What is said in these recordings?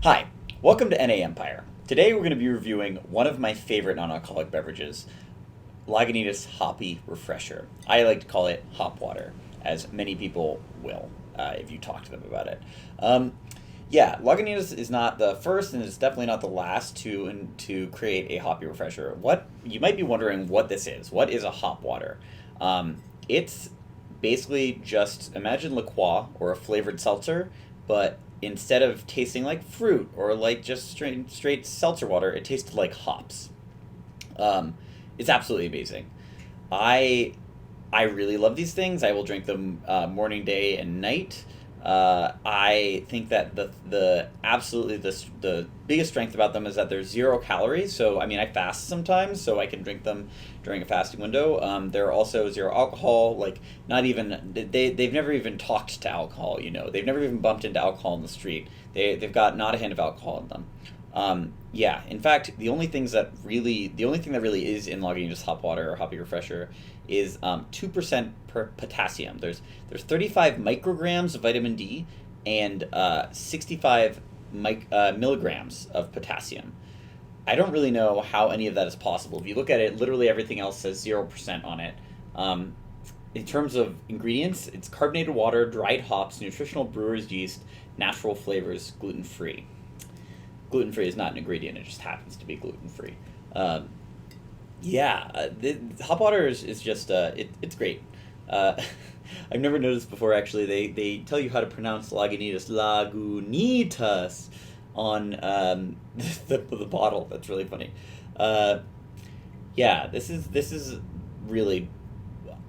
Hi, welcome to NA Empire. Today we're going to be reviewing one of my favorite non-alcoholic beverages, Lagunitas Hoppy Refresher. I like to call it hop water, as many people will if you talk to them about it. Um, yeah, Lagunitas is not the first and it's definitely not the last to create a hoppy refresher. What you might be wondering what this is. What is a hop water? It's basically just imagine La Croix or a flavored seltzer, but instead of tasting like fruit or like just straight seltzer water, it tasted like hops. Um, it's absolutely amazing. I I really love these things. I will drink them morning, day, and night. I think that the biggest strength about them is that they're 0 calories. So I mean, I fast sometimes, so I can drink them during a fasting window. They're also 0 alcohol. Like not even they've never even talked to alcohol. They've never even bumped into alcohol in the street. They've got not a hint of alcohol in them. Yeah, in fact, the only thing that really is in Lagunitas hop water or hoppy refresher is 2% per potassium. There's 35 micrograms of vitamin D and 65 milligrams of potassium. I don't really know how any of that is possible. If you look at it, literally everything else says 0% on it. Um, in terms of ingredients, it's carbonated water, dried hops, nutritional brewer's yeast, natural flavors, gluten free. Gluten free is not an ingredient; it just happens to be gluten free. Um, yeah, the hop water is just it's great. Uh, I've never noticed before actually. They tell you how to pronounce Lagunitas on the bottle. That's really funny. Uh, yeah, this is really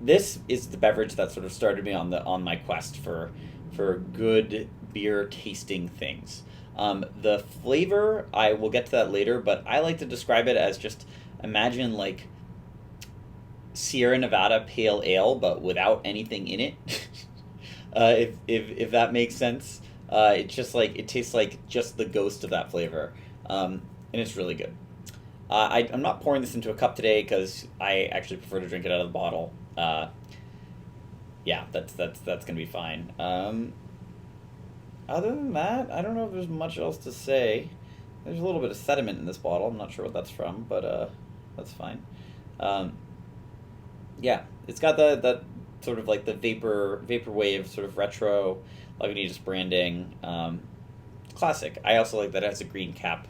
this is the beverage that sort of started me on my quest for good beer tasting things. The flavor, I will get to that later, but I like to describe it as just imagine like Sierra Nevada Pale Ale, but without anything in it. If that makes sense, it's just like it tastes like just the ghost of that flavor, and it's really good. I'm not pouring this into a cup today because I actually prefer to drink it out of the bottle. Yeah, that's gonna be fine. Other than that, I don't know if there's much else to say. There's a little bit of sediment in this bottle. I'm not sure what that's from, but that's fine. Um, yeah, it's got that sort of like the vaporwave sort of retro Lagunitas branding. Classic. I also like that it has a green cap.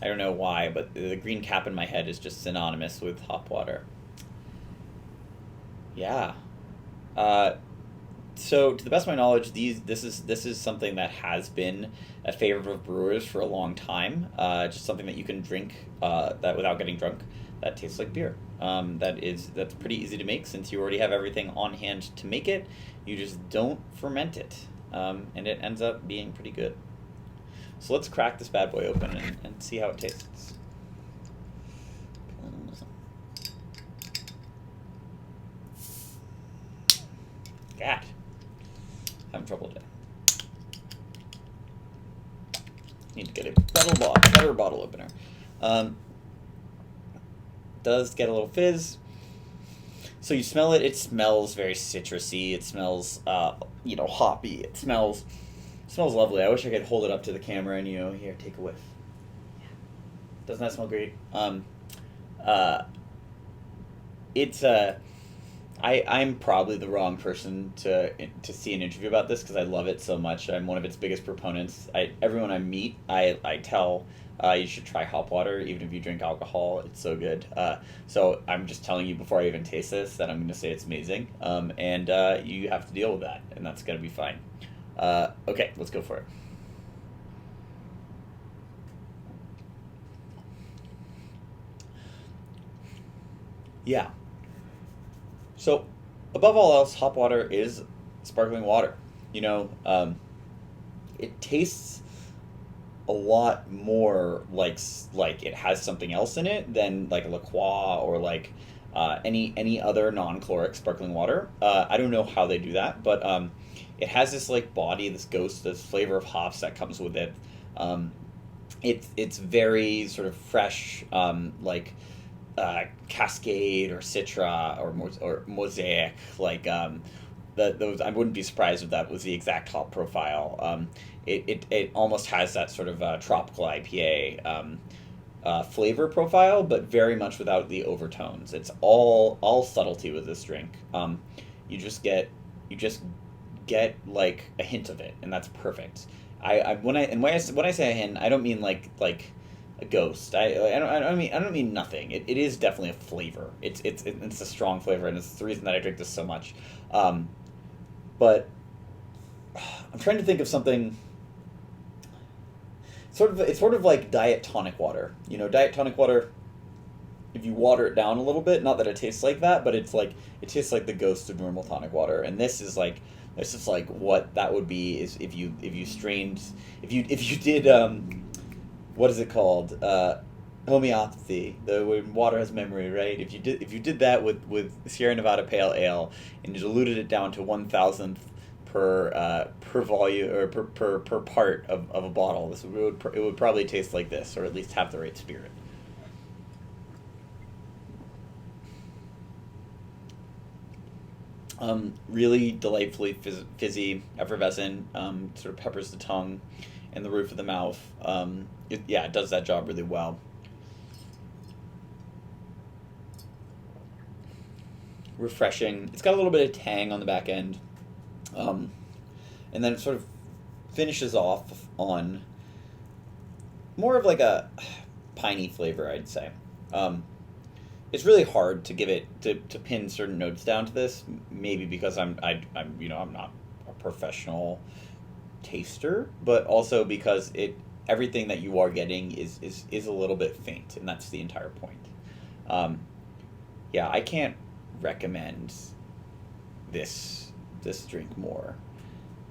I don't know why, but the green cap in my head is just synonymous with hop water. Yeah. Uh, so to the best of my knowledge, this is something that has been a favorite of brewers for a long time. Just something that you can drink that without getting drunk. That tastes like beer. That's pretty easy to make since you already have everything on hand to make it. You just don't ferment it, and it ends up being pretty good. So let's crack this bad boy open and see how it tastes. God, having trouble today. Need to get a better bottle opener. Um, does get a little fizz. So you smell it. It smells very citrusy. It smells, hoppy. It smells lovely. I wish I could hold it up to the camera and here, take a whiff. Doesn't that smell great? Uh, it's I'm probably the wrong person to see an interview about this because I love it so much. I'm one of its biggest proponents. Everyone I meet, I tell you should try hop water even if you drink alcohol. It's so good. So I'm just telling you before I even taste this that I'm going to say it's amazing. And you have to deal with that, and that's going to be fine. Okay, let's go for it. Yeah. So, above all else, hop water is sparkling water. You know, it tastes a lot more like it has something else in it than like a La Croix or like any other non-caloric sparkling water. I don't know how they do that, but it has this like body, this ghost, this flavor of hops that comes with it. Um, it's very sort of fresh, like Cascade or Citra or Mosaic, like that those I wouldn't be surprised if that was the exact hop profile. It almost has that sort of tropical IPA flavor profile, but very much without the overtones. It's all subtlety with this drink. You just get you just get like a hint of it, and that's perfect. When I say a hint, I don't mean like a ghost. I don't mean nothing. It is definitely a flavor. It's a strong flavor, and it's the reason that I drink this so much. But I'm trying to think of something. It's sort of like diet tonic water. You know, diet tonic water. If you water it down a little bit, not that it tastes like that, but it tastes like the ghost of normal tonic water. And this is like what that would be is if you strained if you did what is it called, homeopathy, the when water has memory, right? If you did that with Sierra Nevada Pale Ale and you diluted it down to 1,000th per volume or per part of a bottle, it would probably taste like this, or at least have the right spirit. Really delightfully fizzy, effervescent, sort of peppers the tongue and the roof of the mouth. It does that job really well. Refreshing. It's got a little bit of tang on the back end. And then it sort of finishes off on more of like a piney flavor, I'd say. It's really hard to give it to pin certain notes down to this. Maybe because I'm not a professional taster, but also because everything that you are getting is a little bit faint, and that's the entire point. I can't recommend this drink more.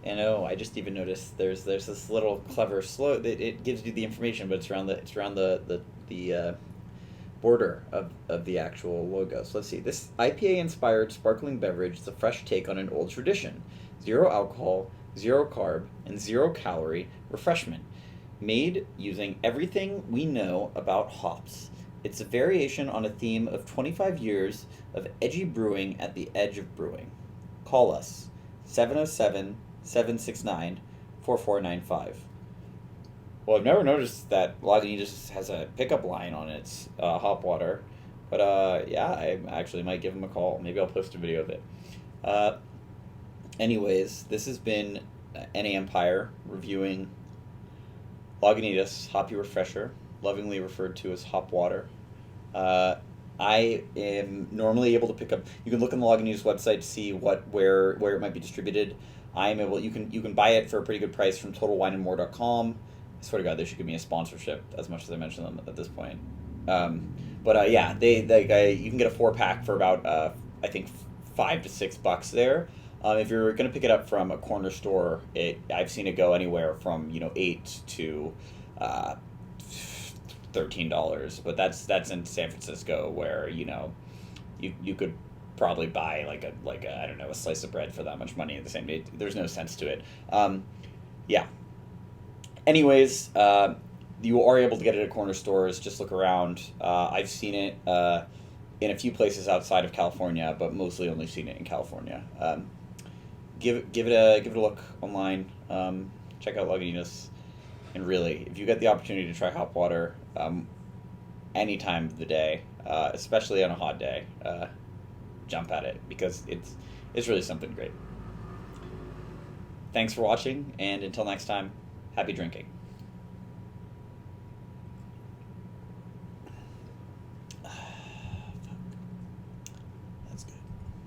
And I just even noticed there's this little clever slow that it gives you the information, but it's around the border of the actual logo. So let's see. This IPA-inspired sparkling beverage is a fresh take on an old tradition. 0 alcohol, 0 carb, and 0 calorie refreshment. Made using everything we know about hops. It's a variation on a theme of 25 years of edgy brewing at the edge of brewing. Call us 707-769-4495. Well, I've never noticed that Lagunitas has a pickup line on its hop water, but I actually might give them a call. Maybe I'll post a video of it. Anyways, this has been NA Empire reviewing Lagunitas Hoppy Refresher, lovingly referred to as hop water. I am normally able to pick up. You can look on the Lagunitas website to see where it might be distributed. You can buy it for a pretty good price from TotalWineandMore.com. I swear to God, they should give me a sponsorship as much as I mention them at this point. You can get a 4-pack for about I think $5 to $6 there. If you're gonna pick it up from a corner store, I've seen it go anywhere from $8 to $13, but that's in San Francisco, where you could probably buy like a I don't know, a slice of bread for that much money at the same day. There's no sense to it. Anyways, you are able to get it at corner stores. Just look around. I've seen it in a few places outside of California, but mostly only seen it in California. Give it a look online. Check out Lagunitas, and really, if you get the opportunity to try hop water, any time of the day, especially on a hot day, jump at it, because it's really something great. Thanks for watching, and until next time, happy drinking.